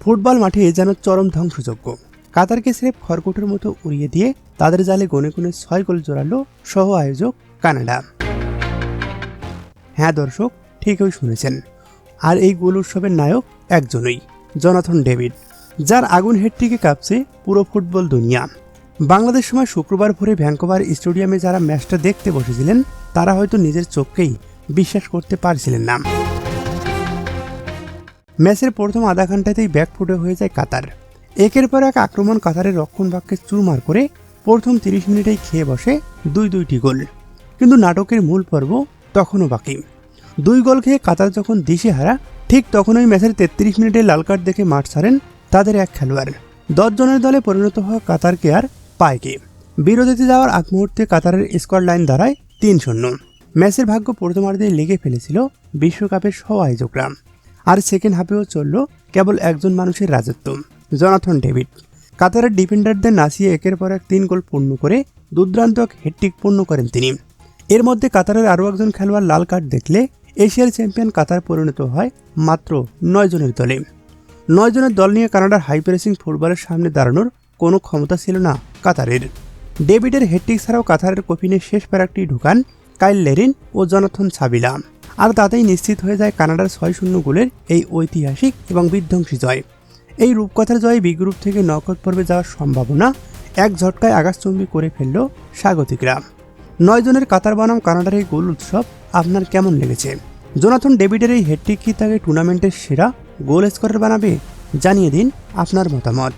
Football মাঠে যেন চরম ধ্বংসযজ্ঞ। কাতারকে স্রেফ খড়কুটোর মতো উড়িয়ে দিয়ে তাদের জালে গনে গনে 6 গোল জোরালো সহ আয়োজক কানাডা। হ্যাঁ দর্শক, ঠিকই শুনেছেন। আর এই গোল উৎসবের নায়ক একজনই, জোনাথন ডেভিড, যার আগুন হেডটিকে কাঁপছে পুরো ফুটবল দুনিয়া। বাংলাদেশ সময় শুক্রবার ভোরে ভ্যাঙ্কোভার স্টেডিয়ামে যারা ম্যাচটা দেখতে বসেছিলেন তারা হয়তো নিজের চোখকেই বিশ্বাস করতে পারছিলেন না। ম্যাচের প্রথম আধা ঘন্টাতেই ব্যাকফুটে হয়ে যায় কাতার। একের পর এক আক্রমণ কাতারের রক্ষণভাগকে চুরমার করে প্রথম 30 মিনিটেই খেয়ে বসে 2-2টি গোল। কিন্তু নাটকের মূল পর্ব তখনও বাকি। 2 গোল খেয়ে কাতার যখন দিশেহারা, ঠিক তখনই ম্যাচের 33 মিনিটে লাল কার্ড দেখে মাঠ ছাড়েন তাদের এক খেলোয়াড়। 10 জনের দলে পরিণত হওয়া কাতারকে আর পায় কে? বিরতিতে যাওয়ার আগ মুহূর্তে কাতারের স্কোর লাইন দাঁড়ায় 3-0। ম্যাচের ভাগ্য প্রথমার্ধেই লেগে ফেলেছিল বিশ্বকাপের সহ আয়োজকরা। আর সেকেন্ড হাফেও চলল কেবল একজন মানুষের রাজত্ব, জোনাথন ডেভিড। কাতারের ডিফেন্ডারদের নাচিয়ে একের পর এক 3 গোল পূর্ণ করে দুর্দান্ত এক হ্যাটট্রিক পূর্ণ করেন তিনি। এর মধ্যে কাতারের আরও একজন খেলোয়াড় লাল কার্ড দেখলে এশিয়ার চ্যাম্পিয়ন কাতার পরিণত হয় মাত্র 9 জনের দলে। 9 জনের দল নিয়ে কানাডার হাই প্রেসিং ফুটবলের সামনে দাঁড়ানোর কোনো ক্ষমতা ছিল না কাতারের। ডেভিডের হ্যাটট্রিক ছাড়াও কাতারের কফিনে শেষ প্যারাকটি ঢুকান কাইল লেরিন ও জোনাথন সাবিলা। আর তাতেই নিশ্চিত হয়ে যায় কানাডার 6-0 গোলের এই ঐতিহাসিক এবং বিধ্বংসী জয়। এই রূপকথার জয়ে বি গ্রুপ থেকে নকআউট পর্বে যাওয়ার সম্ভাবনা এক ঝটকায় আকাশচুম্বী করে ফেলল স্বাগতিকরা। 9 জনের কাতার বনাম কানাডার এই গোল উৎসব আপনার কেমন লেগেছে? জোনাথন ডেভিডের এই হ্যাটট্রিক কি তাকে টুর্নামেন্টের সেরা গোল স্কোরার বানাবে? জানিয়ে দিন আপনার মতামত।